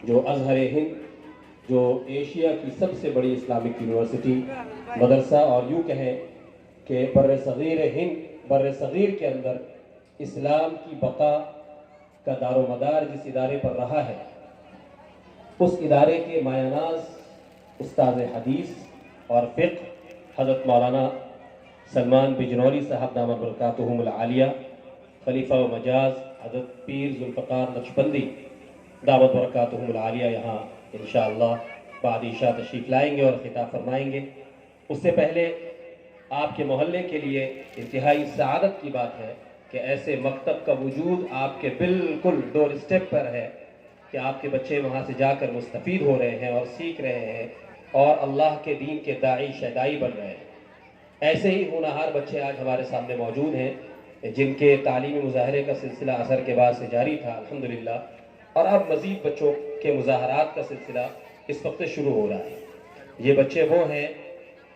جو ازہر ہند، جو ایشیا کی سب سے بڑی اسلامک یونیورسٹی مدرسہ، اور یوں کہیں کہ بر صغیر ہند، بر صغیر کے اندر اسلام کی بقا کا دار و مدار جس ادارے پر رہا ہے، اس ادارے کے مایہ ناز استاذ حدیث اور فقہ حضرت مولانا سلمان بجنوری صاحب دامت برکاتہم العالیہ، خلیفہ و مجاز حضرت پیر ذوالفقار نقشبندی دعوت برکاتہم العالیہ یہاں انشاءاللہ بعد عشاء تشریف لائیں گے اور خطاب فرمائیں گے۔ اس سے پہلے آپ کے محلے کے لیے انتہائی سعادت کی بات ہے کہ ایسے مکتب کا وجود آپ کے بالکل ڈور اسٹیپ پر ہے کہ آپ کے بچے وہاں سے جا کر مستفید ہو رہے ہیں اور سیکھ رہے ہیں اور اللہ کے دین کے داعی شیدائی بن رہے ہیں۔ ایسے ہی ہونہار بچے آج ہمارے سامنے موجود ہیں جن کے تعلیمی مظاہرے کا سلسلہ عصر کے بعد سے جاری تھا الحمدللہ، اور اب مزید بچوں کے مظاہرات کا سلسلہ اس وقت شروع ہو رہا ہے۔ یہ بچے وہ ہیں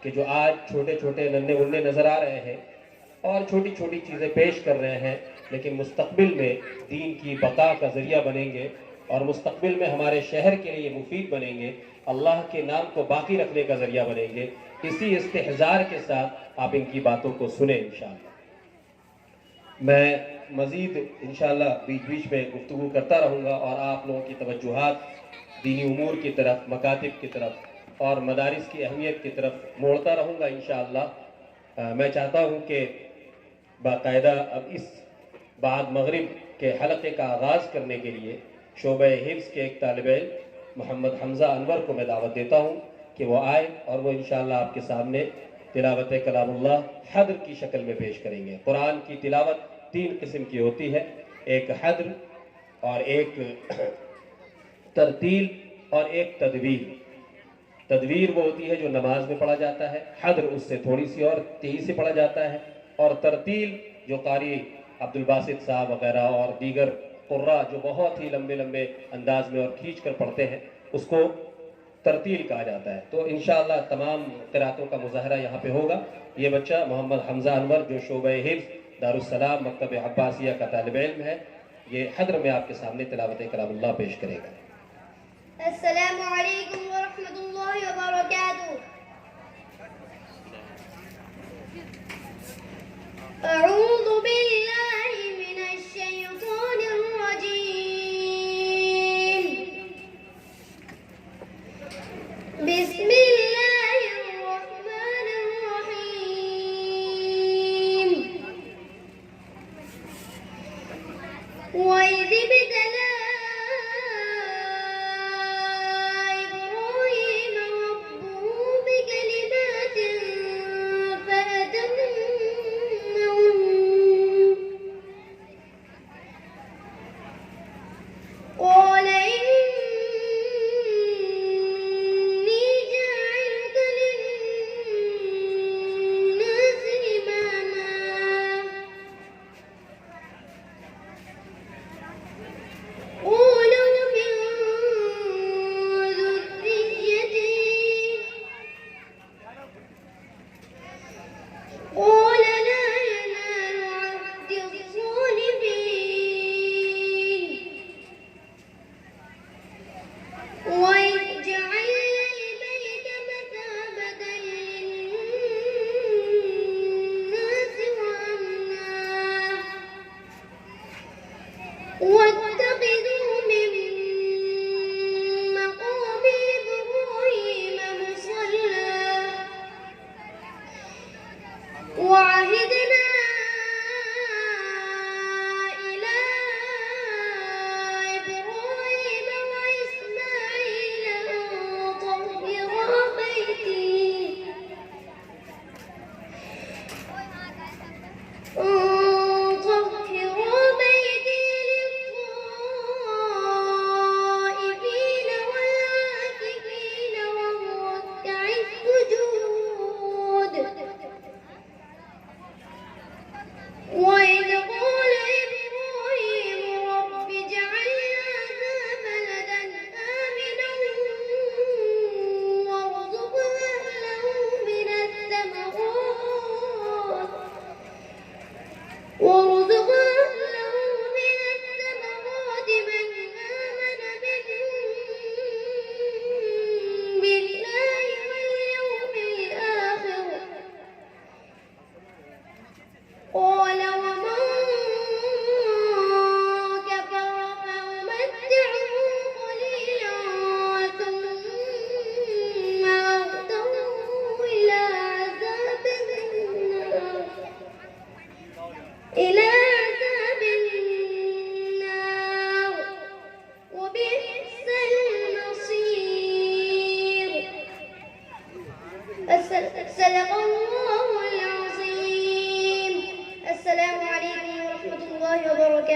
کہ جو آج چھوٹے چھوٹے ننھے منھے نظر آ رہے ہیں اور چھوٹی چھوٹی چیزیں پیش کر رہے ہیں، لیکن مستقبل میں دین کی بقا کا ذریعہ بنیں گے اور مستقبل میں ہمارے شہر کے لیے مفید بنیں گے، اللہ کے نام کو باقی رکھنے کا ذریعہ بنیں گے۔ اسی استحضار کے ساتھ آپ ان کی باتوں کو سنیں انشاءاللہ۔ میں مزید انشاءاللہ بیچ بیچ میں گفتگو کرتا رہوں گا اور آپ لوگوں کی توجہات دینی امور کی طرف، مکاتب کی طرف اور مدارس کی اہمیت کی طرف موڑتا رہوں گا انشاءاللہ۔ میں چاہتا ہوں کہ باقاعدہ اب اس بعد مغرب کے حلقے کا آغاز کرنے کے لیے شعبہ حفظ کے ایک طالب علم محمد حمزہ انور کو میں دعوت دیتا ہوں کہ وہ آئے اور وہ انشاءاللہ آپ کے سامنے تلاوت کلام اللہ حدر کی شکل میں پیش کریں گے۔ قرآن کی تلاوت تین قسم کی ہوتی ہے، ایک حدر اور ایک ترتیل اور ایک تدویر۔ تدویر وہ ہوتی ہے جو نماز میں پڑھا جاتا ہے، حدر اس سے تھوڑی سی اور تیزی سے پڑھا جاتا ہے، اور ترتیل جو قاری عبدالباسط صاحب وغیرہ اور دیگر قراء جو بہت ہی لمبے لمبے انداز میں اور کھینچ کر پڑھتے ہیں اس کو ترتیل کہا جاتا ہے۔ تو انشاءاللہ تمام قراتوں کا مظاہرہ یہاں پہ ہوگا۔ یہ بچہ محمد حمزہ انور جو شعبہ حفظ دارالسلام مکتب عباسیہ کا طالب علم ہے، یہ حدر میں آپ کے سامنے تلاوت کلام اللہ پیش کرے گا۔ السلام علیکم ورحمۃ اللہ وبرکاتہ۔ اعوذ باللہ من الشیطان الرجیم، بسم اللہ الرحمن الرحیم۔ وَإِذِ ابْتَلَىٰ إِبْرَاهِيمَ رَبُّهُ بِكَلِمَاتٍ فَأَتَمَّهُنَّ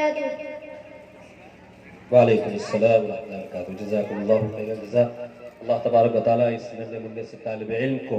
وبركاته. वालेकुम अस्सलाम व रहमतुल्लाहि व बरकातुहू। जज़ाकुमुल्लाहु खैरन जज़ा। अल्लाह तबारक व तआला इस नन्हे मुन्ने से तालिब इल्म को